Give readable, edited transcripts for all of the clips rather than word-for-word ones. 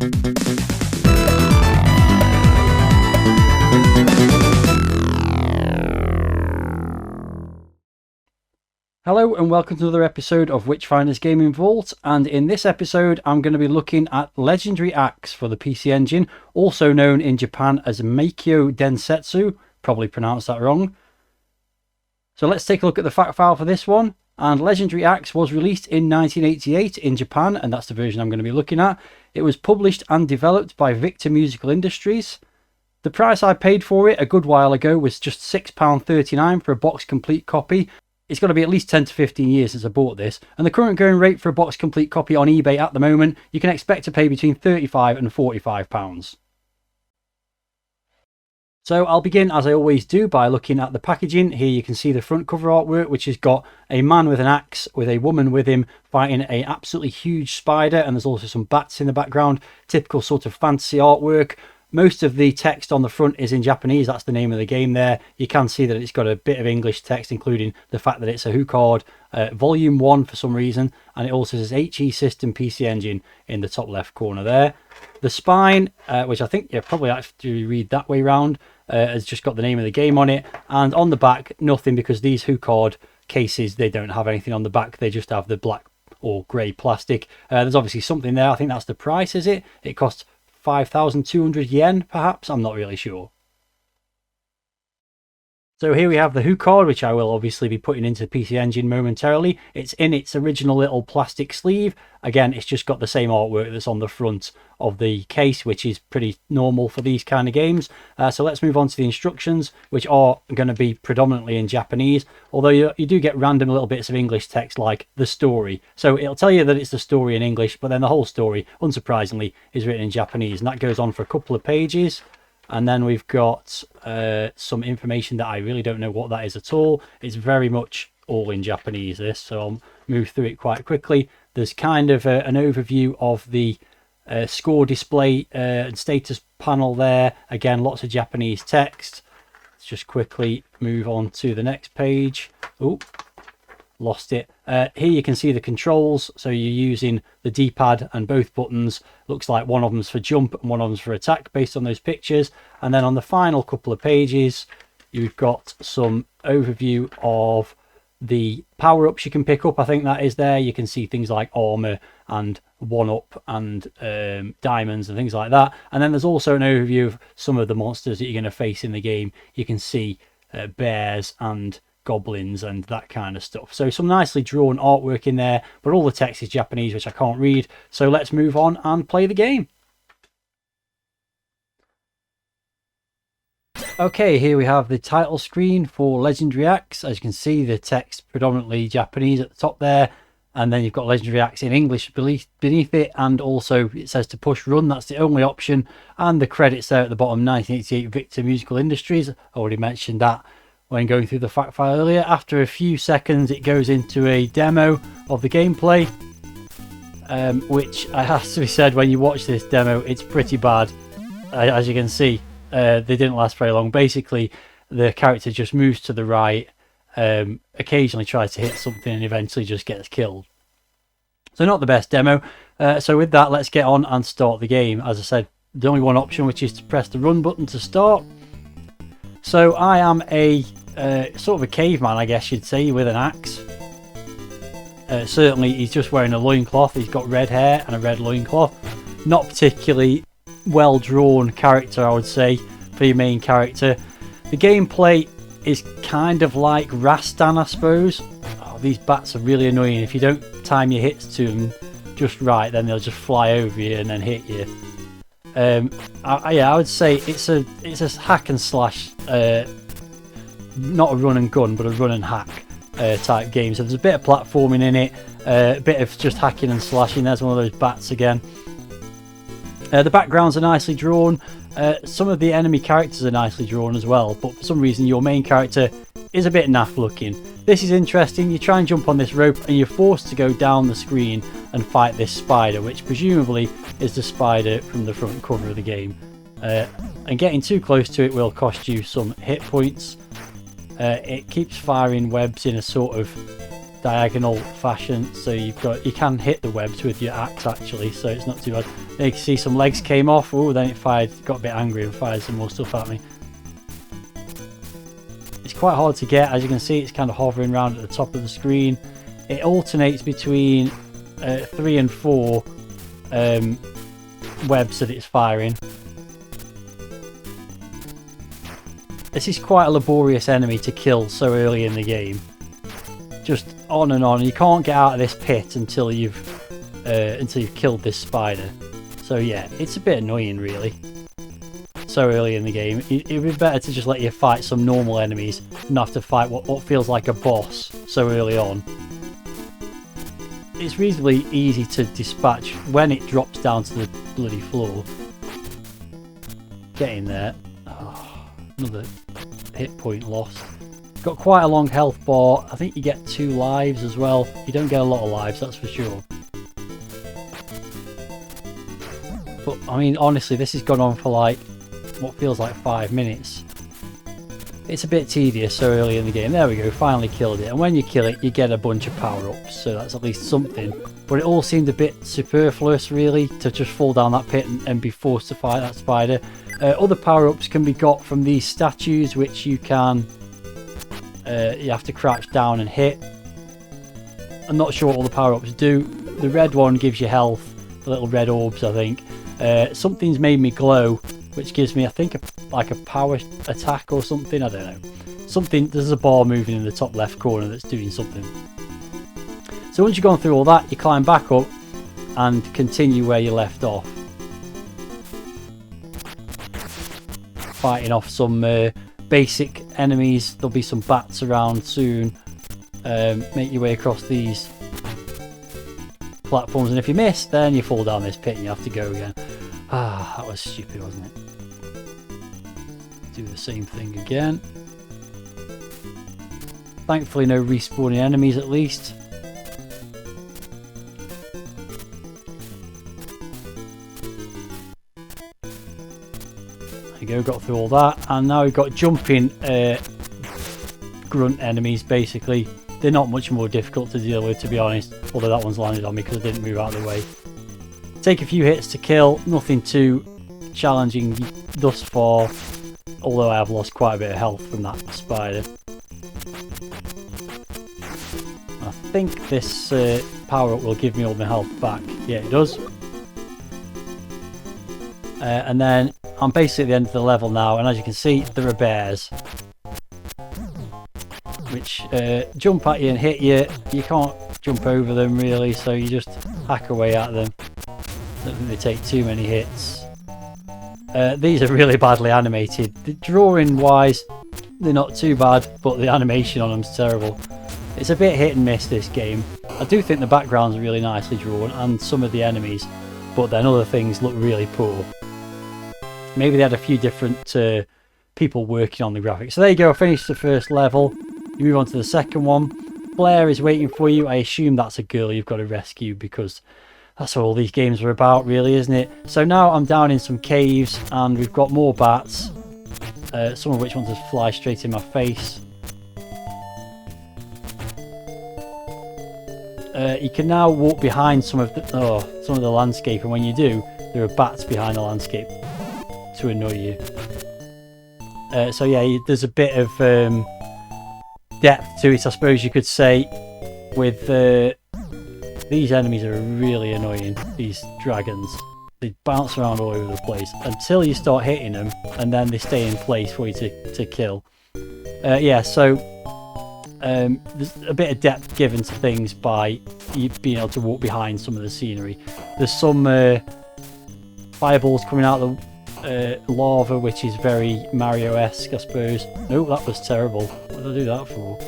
Hello and welcome to another episode of Witchfinder's Gaming Vault, and in this episode I'm going to be looking at Legendary Axe for the PC Engine, also known in Japan as Meikyo Densetsu, probably pronounced that wrong. So let's take a look at the fact file for this one. And Legendary Axe was released in 1988 in Japan, and that's the version I'm going to be looking at. It was published and developed by Victor Musical Industries. The price I paid for it a good while ago was just £6.39 for a box complete copy. It's got to be at least 10 to 15 years since I bought this, and the current going rate for a box complete copy on eBay at the moment, you can expect to pay between £35 and £45. So I'll begin, as I always do, by looking at the packaging. Here you can see the front cover artwork, which has got a man with an axe with a woman with him fighting an absolutely huge spider, and there's also some bats in the background. Typical sort of fantasy artwork. Most of the text on the front is in Japanese. That's the name of the game there. You can see that it's got a bit of English text, including the fact that it's a HuCard Volume 1 for some reason. And it also says HE System PC Engine in the top left corner there. The spine, which I think you probably actually read that way round, has just got the name of the game on it. And on the back, nothing, because these HuCard cases, they don't have anything on the back. They just have the black or grey plastic. There's obviously something there. I think that's the price, is it? It costs 5,200 yen, perhaps? I'm not really sure. So here we have the HuCard, which I will obviously be putting into PC Engine momentarily. It's in its original little plastic sleeve. Again, it's just got the same artwork that's on the front of the case, which is pretty normal for these kind of games. So let's move on to the instructions, which are going to be predominantly in Japanese, although you do get random little bits of English text like the story. So it'll tell you that it's the story in English, but then the whole story, unsurprisingly, is written in Japanese, and that goes on for a couple of pages. And then we've got some information that I really don't know what that is at all. It's very much all in Japanese, this, so I'll move through it quite quickly. There's kind of an overview of the score display and status panel there. Again, lots of Japanese text. Let's just quickly move on to the next page. Oh, lost it. Here you can see the controls. So you're using the D-pad and both buttons. Looks like one of them's for jump and one of them's for attack based on those pictures. And then on the final couple of pages, you've got some overview of the power-ups you can pick up. I think that is there. You can see things like armor and one-up and diamonds and things like that. And then there's also an overview of some of the monsters that you're going to face in the game. You can see bears and goblins and that kind of stuff. So some nicely drawn artwork in there, but all the text is Japanese, which I can't read. So let's move on and play the game. Okay, here we have the title screen for Legendary Axe. As you can see, the text predominantly Japanese at the top there, and then you've got Legendary Axe in English beneath it, and also it says to push run. That's the only option, and the credits there at the bottom, 1988 Victor Musical Industries. I already mentioned that when going through the fact file earlier. After a few seconds, it goes into a demo of the gameplay, which I have to be said, when you watch this demo, it's pretty bad. As you can see, they didn't last very long. Basically, the character just moves to the right, occasionally tries to hit something, and eventually just gets killed. So not the best demo. So with that, let's get on and start the game. As I said, the only one option, which is to press the run button to start. So I am a sort of a caveman, I guess you'd say, with an axe. Certainly he's just wearing a loincloth. He's got red hair and a red loincloth. Not particularly well drawn character, I would say, for your main character. The gameplay is kind of like Rastan, I suppose. Oh, these bats are really annoying. If you don't time your hits to them just right, then they'll just fly over you and then hit you. I would say it's a hack and slash, not a run and gun, but a run and hack type game. So there's a bit of platforming in it, a bit of just hacking and slashing. There's one of those bats again. The backgrounds are nicely drawn. Some of the enemy characters are nicely drawn as well, but for some reason your main character is a bit naff looking. This is interesting. You try and jump on this rope and you're forced to go down the screen and fight this spider, which presumably is the spider from the front cover of the game. And getting too close to it will cost you some hit points. It keeps firing webs in a sort of diagonal fashion, so you can hit the webs with your axe actually, so it's not too bad. There you can see some legs came off. Oh, then it got a bit angry and fired some more stuff at me. It's quite hard to get. As you can see, it's kind of hovering around at the top of the screen. It alternates between 3 and 4 webs that it's firing. This is quite a laborious enemy to kill so early in the game. Just on and on. You can't get out of this pit until you've killed this spider. So yeah, it's a bit annoying really. So early in the game, it'd be better to just let you fight some normal enemies than have to fight what feels like a boss so early on. It's reasonably easy to dispatch when it drops down to the bloody floor. Get in there. Oh, another hit point lost. Got quite a long health bar. I think you get 2 lives as well. You don't get a lot of lives, that's for sure. But I mean, honestly, this has gone on for like what feels like 5 minutes. It's a bit tedious so early in the game. There we go, finally killed it. And when you kill it, you get a bunch of power-ups, so that's at least something. But it all seemed a bit superfluous, really, to just fall down that pit and be forced to fight that spider. Other power-ups can be got from these statues, which you can... you have to crouch down and hit. I'm not sure what all the power-ups do. The red one gives you health, the little red orbs, I think. Something's made me glow, which gives me, I think, like a power attack or something. I don't know. Something. There's a bar moving in the top left corner that's doing something. So once you've gone through all that, you climb back up and continue where you left off. Fighting off some basic enemies. There'll be some bats around soon. Make your way across these platforms, and if you miss, then you fall down this pit and you have to go again. Ah, that was stupid, wasn't it? Do the same thing again. Thankfully no respawning enemies at least. There you go, got through all that, and now we've got jumping grunt enemies basically. They're not much more difficult to deal with, to be honest, although that one's landed on me because I didn't move out of the way. Take a few hits to kill, nothing too challenging thus far, although I have lost quite a bit of health from that spider. I think this power-up will give me all my health back. Yeah, it does. And then I'm basically at the end of the level now, and as you can see, there are bears, which jump at you and hit you. You can't jump over them really, so you just hack away at them. Don't think they take too many hits. These are really badly animated. The drawing wise, they're not too bad, but the animation on them's terrible. It's a bit hit and miss, this game. I do think the background's really nicely drawn, and some of the enemies, but then other things look really poor. Maybe they had a few different people working on the graphics. So there you go, I finished the first level. You move on to the second one. Blair is waiting for you. I assume that's a girl you've got to rescue, because that's what all these games are about, really, isn't it? So now I'm down in some caves, and we've got more bats. Some of which want to fly straight in my face. You can now walk behind some of the landscape, and when you do, there are bats behind the landscape to annoy you. So yeah, there's a bit of depth to it, I suppose you could say. With these enemies are really annoying. These dragons, they bounce around all over the place until you start hitting them, and then they stay in place for you to kill. Yeah, so there's a bit of depth given to things by you being able to walk behind some of the scenery. There's some fireballs coming out of the lava, which is very Mario-esque, I suppose. No, that was terrible. What did I do that for?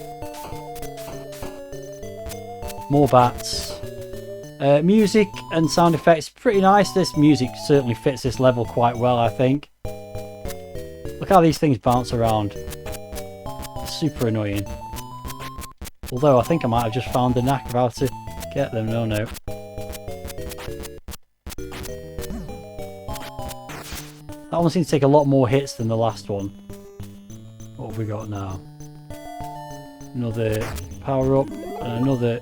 More bats. Music and sound effects, pretty nice. This music certainly fits this level quite well, I think. Look how these things bounce around. It's super annoying. Although I think I might have just found the knack of how to get them. No. That one seems to take a lot more hits than the last one. What have we got now? Another power up. And another...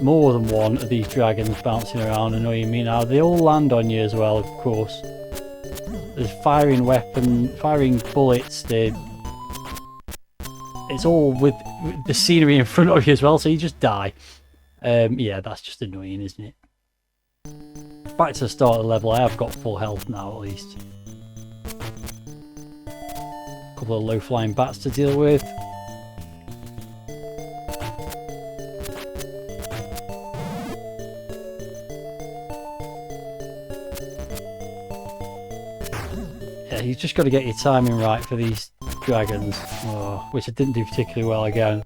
more than one of these dragons bouncing around annoying me now. They all land on you as well, of course. There's firing bullets. It's all with the scenery in front of you as well, so you just die. Yeah, that's just annoying, isn't it? Back to the start of the level. I have got full health now, at least. A couple of low-flying bats to deal with. Yeah, you've just got to get your timing right for these dragons, which I didn't do particularly well again.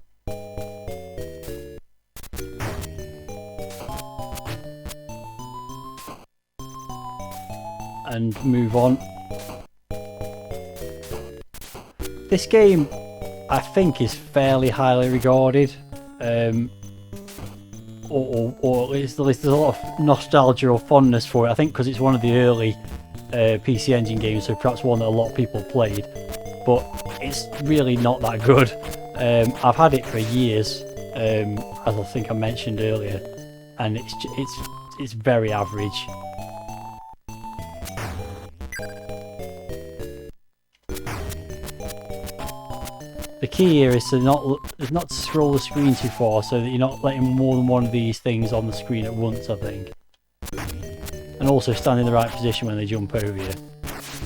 And move on. This game, I think, is fairly highly regarded, or at least there's a lot of nostalgia or fondness for it. I think because it's one of the early PC Engine games, so perhaps one that a lot of people played, but it's really not that good. I've had it for years, as I think I mentioned earlier, and it's very average. The key here is to not scroll the screen too far, so that you're not letting more than one of these things on the screen at once, I think. And also stand in the right position when they jump over you.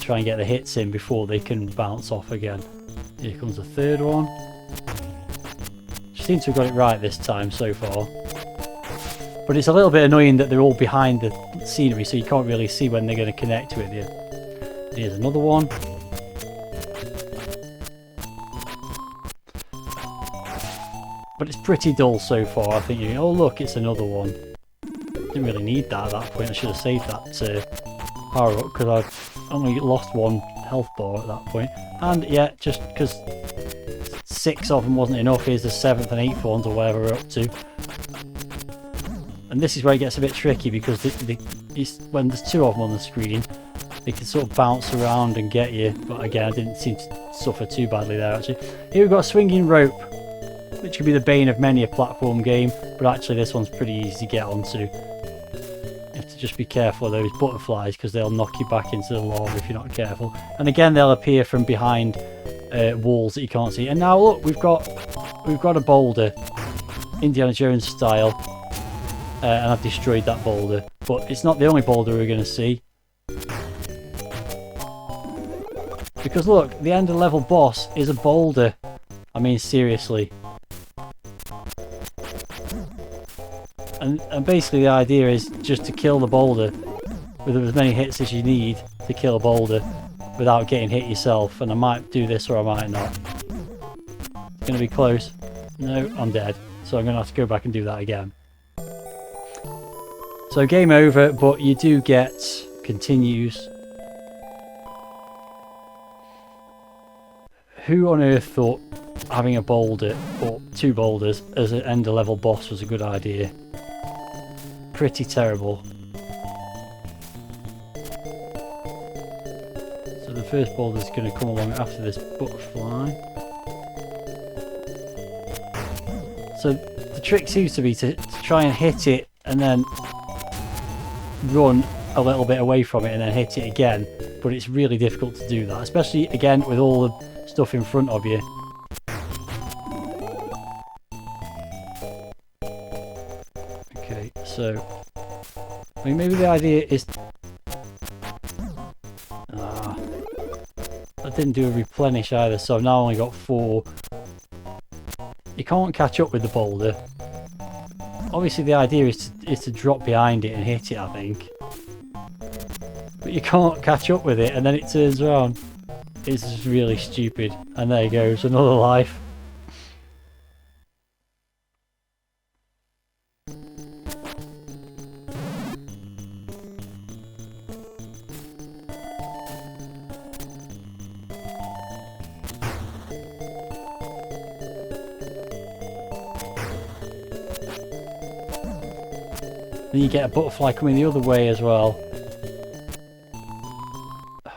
Try and get the hits in before they can bounce off again. Here comes the third one. Seem to have got it right this time so far. But it's a little bit annoying that they're all behind the scenery, so you can't really see when they're going to connect with you. Here's another one. But it's pretty dull so far. I think oh look, it's another one. Didn't really need that at that point. I should have saved that power up because I've only lost one health bar at that point. And yeah, just because 6 of them wasn't enough, here's the 7th and 8th ones or whatever we're up to. And this is where it gets a bit tricky because when there's 2 of them on the screen, they can sort of bounce around and get you. But again, I didn't seem to suffer too badly there actually. Here we've got a swinging rope, which could be the bane of many a platform game, but actually this one's pretty easy to get onto. You have to just be careful of those butterflies because they'll knock you back into the lava if you're not careful. And again, they'll appear from behind walls that you can't see. And now look, we've got a boulder, Indiana Jones style, and I've destroyed that boulder. But it's not the only boulder we're going to see. Because look, the end of level boss is a boulder. I mean, seriously. And basically the idea is just to kill the boulder with as many hits as you need to kill a boulder without getting hit yourself. And I might do this or I might not. It's going to be close. No, I'm dead. So I'm going to have to go back and do that again. So game over, but you do get continues. Who on earth thought having a boulder, or 2 boulders, as an end of level boss was a good idea? Pretty terrible. So the first boulder is going to come along after this butterfly. So the trick seems to be to try and hit it and then run a little bit away from it and then hit it again. But it's really difficult to do that, especially again with all the stuff in front of you. Okay, so I mean, maybe the idea is I didn't do a replenish either, so I've now only got 4. You can't catch up with the boulder. Obviously the idea is to drop behind it and hit it, I think. But you can't catch up with it and then it turns around. It's just really stupid. And there goes another life. Then you get a butterfly coming the other way as well. It's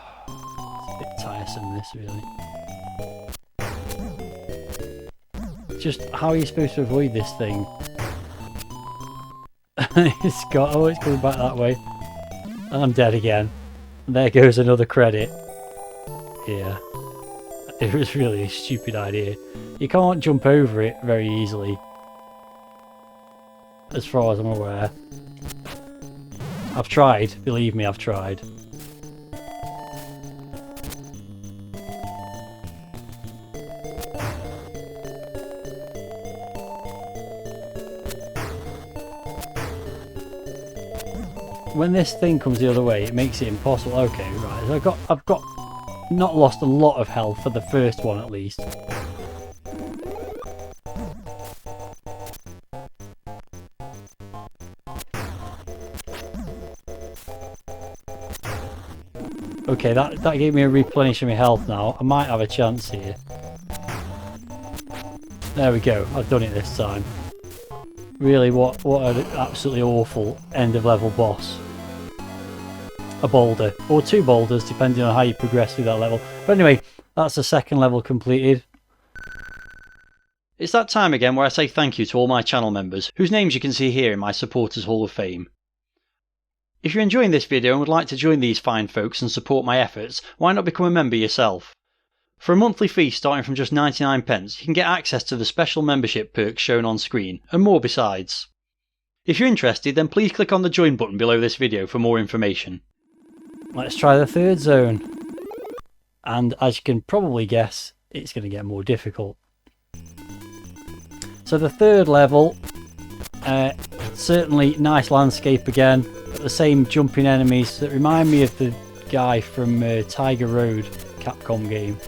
a bit tiresome, this, really. just how are you supposed to avoid this thing? It's coming back that way. And I'm dead again. And there goes another credit. Yeah. It was really a stupid idea. You can't jump over it very easily. As far as I'm aware. I've tried. Believe me, I've tried. When this thing comes the other way, it makes it impossible. Okay, right. So I've got not lost a lot of health for the first one at least. Okay, that gave me a replenish of my health now. I might have a chance here. There we go. I've done it this time. Really, what an absolutely awful end of level boss. A boulder, or 2 boulders, depending on how you progress through that level. But anyway, that's the second level completed. It's that time again where I say thank you to all my channel members, whose names you can see here in my Supporters Hall of Fame. If you're enjoying this video and would like to join these fine folks and support my efforts, why not become a member yourself? For a monthly fee starting from just 99p, you can get access to the special membership perks shown on screen, and more besides. If you're interested, then please click on the join button below this video for more information. Let's try the third zone. And as you can probably guess, it's going to get more difficult. So the third level, certainly nice landscape again, but the same jumping enemies that remind me of the guy from Tiger Road Capcom game.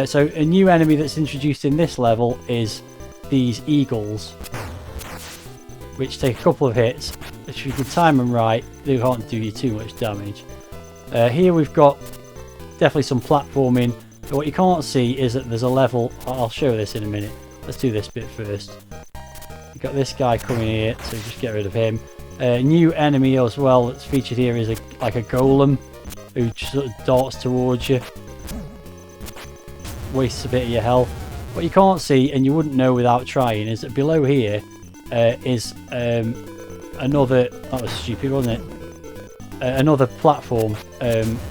So a new enemy that's introduced in this level is these eagles, which take a couple of hits. If you can time them right, they can't do you too much damage. Here we've got definitely some platforming. But what you can't see is that there's a level. I'll show this in a minute. Let's do this bit first. You've got this guy coming here, so just get rid of him. New enemy as well that's featured here is like a golem who just sort of darts towards you. Wastes a bit of your health. What you can't see, and you wouldn't know without trying, is that below here is another. That was stupid, wasn't it? Another platform,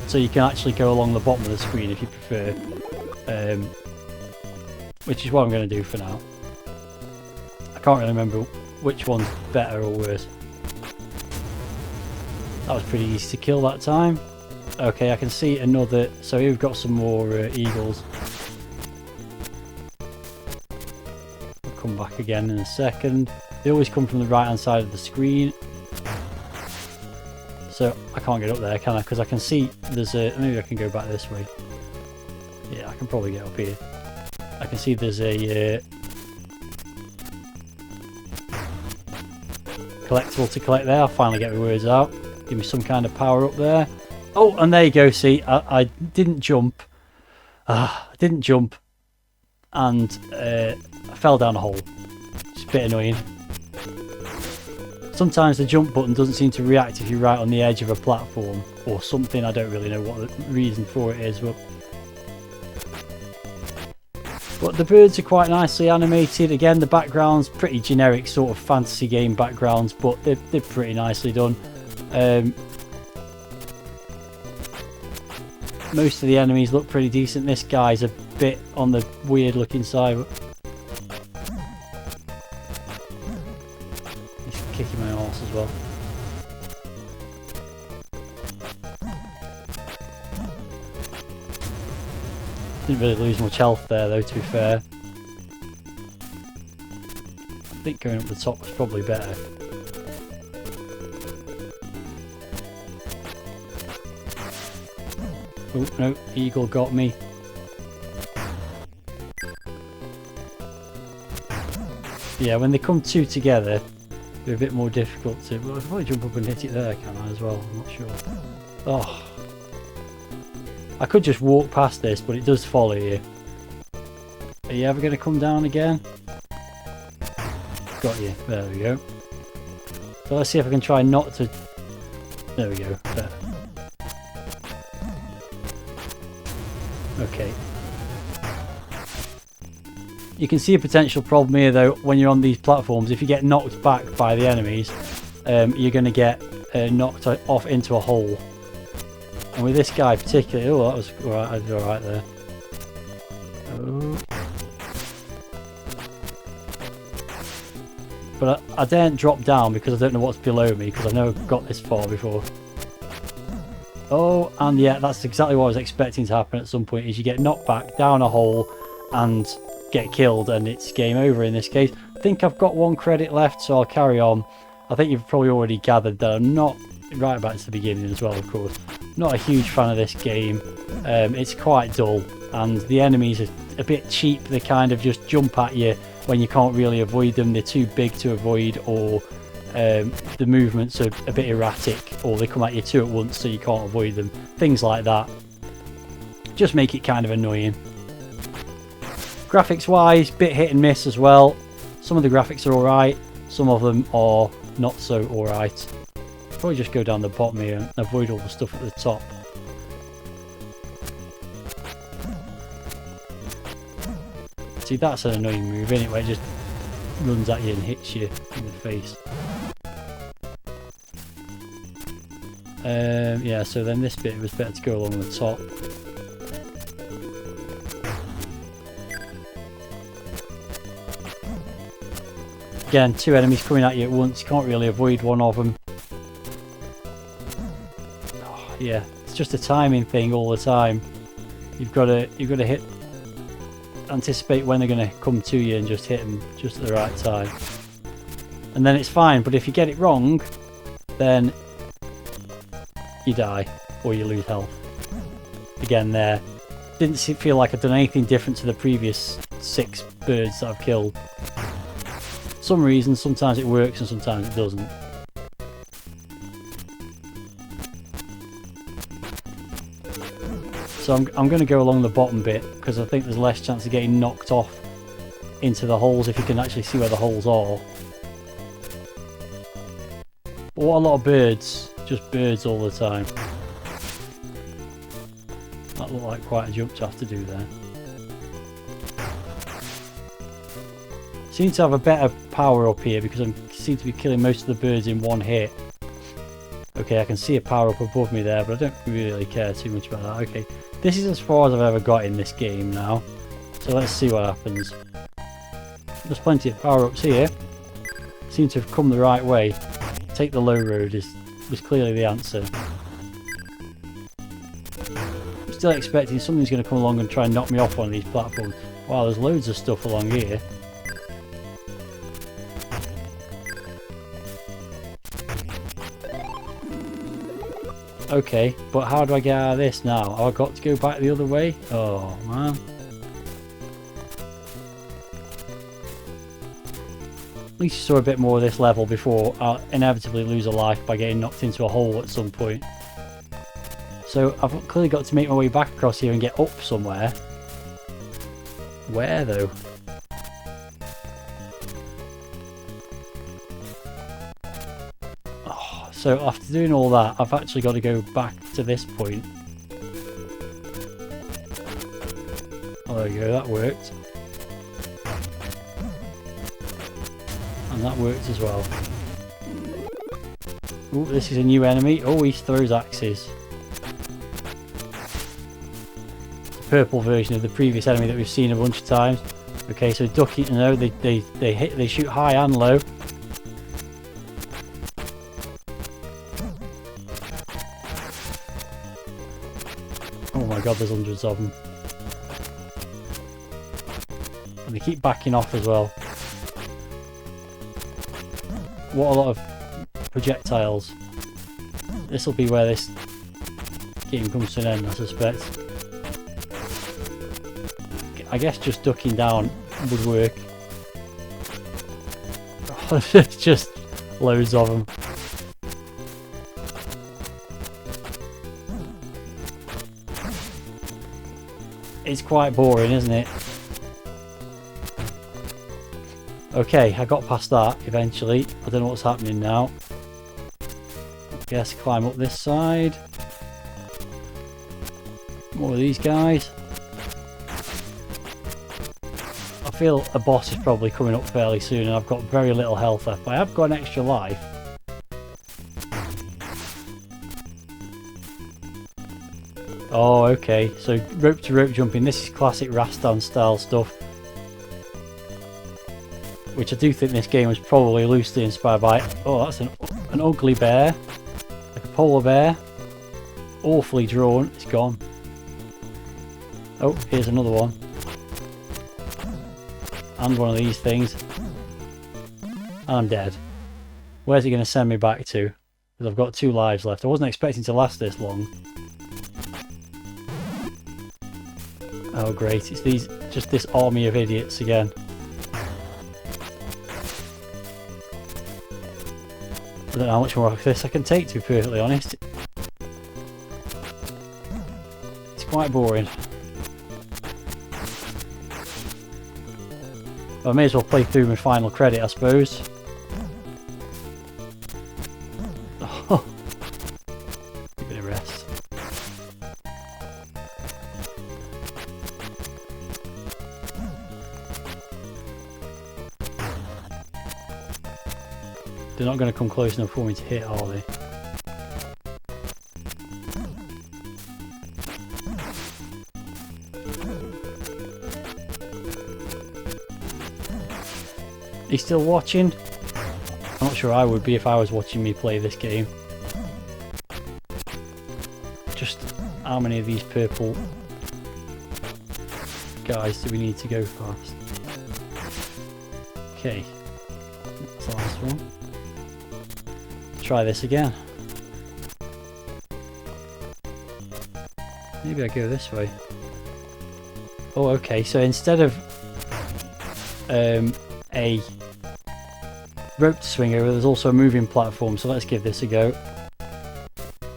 so you can actually go along the bottom of the screen if you prefer, which is what I'm going to do for now. I can't really remember which one's better or worse. That was pretty easy to kill that time. Okay, I can see another. So here we've got some more eagles. We'll come back again in a second. They always come from the right hand side of the screen. So I can't get up there, can I? Because I can see there's a. Maybe I can go back this way. Yeah, I can probably get up here. I can see there's a collectible to collect there. I'll finally get my words out. Give me some kind of power up there. Oh, and there you go. See, I didn't jump. I didn't jump, and I fell down a hole. It's a bit annoying. Sometimes the jump button doesn't seem to react if you're right on the edge of a platform or something. I don't really know what the reason for it is, but the birds are quite nicely animated. Again, the background's pretty generic sort of fantasy game backgrounds, but they're pretty nicely done. Most of the enemies look pretty decent. This guy's a bit on the weird looking side. Kicking my arse as well. Didn't really lose much health there though, to be fair. I think going up the top was probably better. Oh no, eagle got me. Yeah, when they come two together, they're a bit more difficult to. Well, I can probably jump up and hit it there, can I, as well? I'm not sure. Oh. I could just walk past this, but it does follow you. Are you ever going to come down again? Got you. There we go. So let's see if I can try not to. There we go. There. Okay. You can see a potential problem here though when you're on these platforms. If you get knocked back by the enemies, you're going to get knocked off into a hole. And with this guy particularly, oh, that was alright there. Oh. But I daren't drop down because I don't know what's below me, because I've never got this far before. Oh, and yeah, that's exactly what I was expecting to happen at some point, is you get knocked back down a hole and get killed, and it's game over in this case. I think I've got 1 credit left, so I'll carry on. I think you've probably already gathered that I'm not, right back to the beginning as well, of course, not a huge fan of this game. It's quite dull, and the enemies are a bit cheap. They kind of just jump at you when you can't really avoid them. They're too big to avoid, or the movements are a bit erratic, or they come at you 2 at once so you can't avoid them. Things like that just make it kind of annoying. Graphics wise, bit hit and miss as well. Some of the graphics are alright, some of them are not so alright. Probably just go down the bottom here and avoid all the stuff at the top. See, that's an annoying move, isn't it, where it just runs at you and hits you in the face. Yeah, so then this bit was better to go along the top. Again, 2 enemies coming at you at once, you can't really avoid one of them. Oh, yeah, it's just a timing thing all the time. You've got to hit, anticipate when they're going to come to you and just hit them just at the right time. And then it's fine, but if you get it wrong, then you die or you lose health. Again there, didn't feel like I'd done anything different to the previous 6 birds that I've killed. Some reason, sometimes it works and sometimes it doesn't. So I'm going to go along the bottom bit because I think there's less chance of getting knocked off into the holes if you can actually see where the holes are. But what a lot of birds, just birds all the time. That looked like quite a jump to have to do there. Seem to have a better power up here because I seem to be killing most of the birds in 1 hit. Okay, I can see a power up above me there, but I don't really care too much about that. Okay, this is as far as I've ever got in this game now. So let's see what happens. There's plenty of power ups here. Seem to have come the right way. Take the low road was clearly the answer. I'm still expecting something's going to come along and try and knock me off one of these platforms. Wow, there's loads of stuff along here. Okay, but how do I get out of this now? Have I got to go back the other way? Oh, man. At least you saw a bit more of this level before I'll inevitably lose a life by getting knocked into a hole at some point. So I've clearly got to make my way back across here and get up somewhere. Where, though? So after doing all that, I've actually got to go back to this point. Oh, there you go, that worked. And that worked as well. Oh, this is a new enemy. Oh, he throws axes. The purple version of the previous enemy that we've seen a bunch of times. Okay, so ducking, you know, they shoot high and low. Oh my god, there's hundreds of them. And they keep backing off as well. What a lot of projectiles. This will be where this game comes to an end, I suspect. I guess just ducking down would work. There's just loads of them. It's quite boring, isn't it? Okay, I got past that eventually. I don't know what's happening now. I guess climb up this side. More of these guys. feel a boss is probably coming up fairly soon, and I've got very little health left, but I have got an extra life. Oh, okay, so rope to rope jumping, this is classic Rastan style stuff. Which I do think this game was probably loosely inspired by. Oh, that's an ugly bear. Like a polar bear. Awfully drawn, it's gone. Oh, here's another one. And one of these things. And I'm dead. Where's it going to send me back to? Because I've got 2 lives left. I wasn't expecting to last this long. Oh great, it's just this army of idiots again. I don't know how much more of this I can take, to be perfectly honest. It's quite boring. I may as well play through my final credit, I suppose. Oh. A bit of rest. They're not going to come close enough for me to hit, are they? Are you still watching? I'm not sure I would be if I was watching me play this game. Just how many of these purple guys do we need to go past? Okay, that's the last one. Try this again. Maybe I go this way. Oh, okay, so instead of a rope to swing over, there's also a moving platform, so let's give this a go.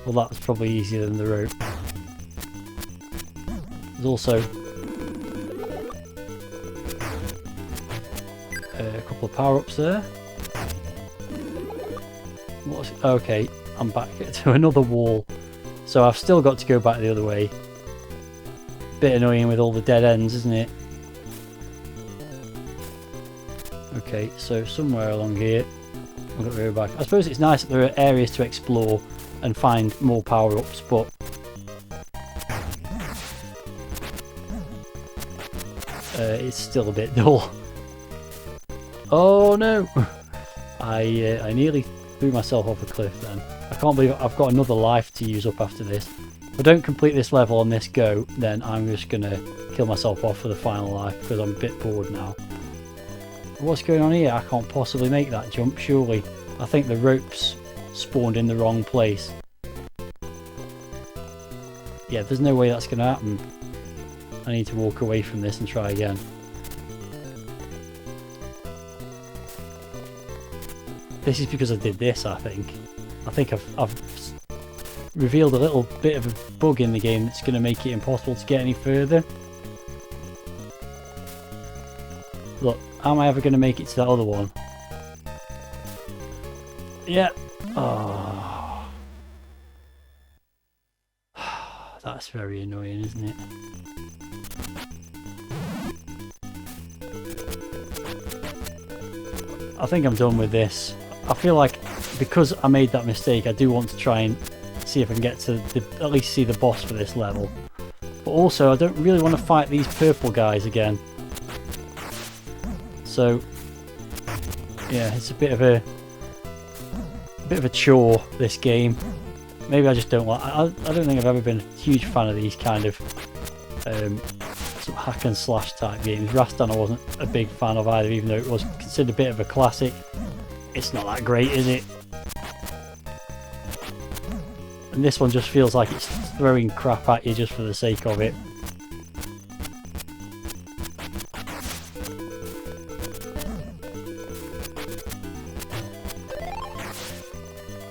Well, that's probably easier than the rope. There's also a couple of power-ups there. Okay, I'm back to another wall, so I've still got to go back the other way. Bit annoying with all the dead ends, isn't it? Okay, so somewhere along here we've got to go back. I suppose it's nice that there are areas to explore and find more power-ups, but it's still a bit dull. Oh no! I nearly threw myself off a cliff then. I can't believe I've got another life to use up after this. If I don't complete this level on this go, then I'm just going to kill myself off for the final life because I'm a bit bored now. What's going on here? I can't possibly make that jump, surely. I think the ropes spawned in the wrong place. Yeah, there's no way that's going to happen. I need to walk away from this and try again. This is because I did this, I think. I think I've revealed a little bit of a bug in the game that's going to make it impossible to get any further. Look, how am I ever going to make it to that other one? Yeah. Oh. That's very annoying, isn't it? I think I'm done with this. I feel like because I made that mistake, I do want to try and see if I can get to at least see the boss for this level. But also, I don't really want to fight these purple guys again. So, yeah, it's a bit of a chore, this game. Maybe I just don't like. I don't think I've ever been a huge fan of these kind of sort of hack and slash type games. Rastan I wasn't a big fan of either, even though it was considered a bit of a classic. It's not that great, is it? And this one just feels like it's throwing crap at you just for the sake of it.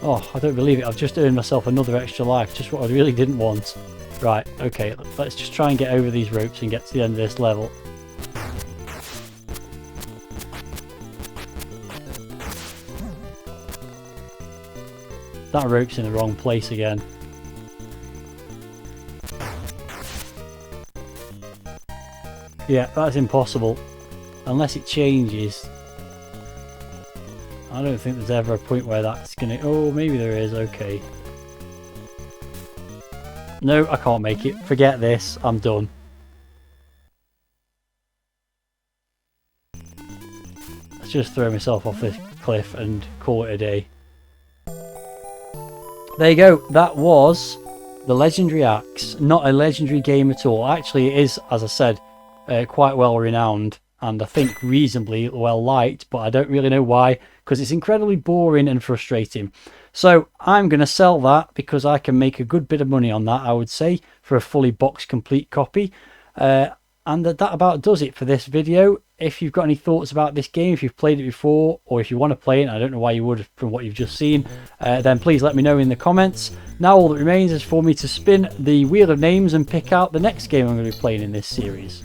Oh, I don't believe it. I've just earned myself another extra life, just what I really didn't want. Right, okay, let's just try and get over these ropes and get to the end of this level. That rope's in the wrong place again. Yeah, that's impossible. unless it changes. I don't think there's ever a point where that's gonna... Oh, maybe there is. Okay. No, I can't make it. Forget this. I'm done. Let's just throw myself off this cliff and call it a day. There you go. That was the Legendary Axe. Not a legendary game at all. Actually, it is, as I said, quite well renowned. And I think reasonably well liked, but I don't really know why, because it's incredibly boring and frustrating. So I'm going to sell that because I can make a good bit of money on that, I would say, for a fully box complete copy. And that about does it for this video. If you've got any thoughts about this game, if you've played it before, or if you want to play it, I don't know why you would from what you've just seen, then please let me know in the comments. Now all that remains is for me to spin the Wheel of Names and pick out the next game I'm going to be playing in this series.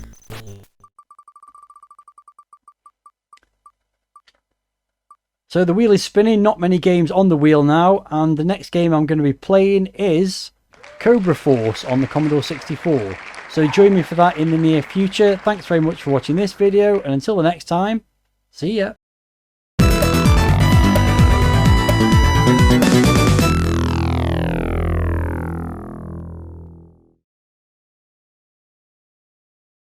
So the wheel is spinning, not many games on the wheel now, and the next game I'm going to be playing is Cobra Force on the Commodore 64. So join me for that in the near future. Thanks very much for watching this video, and until the next time, see ya!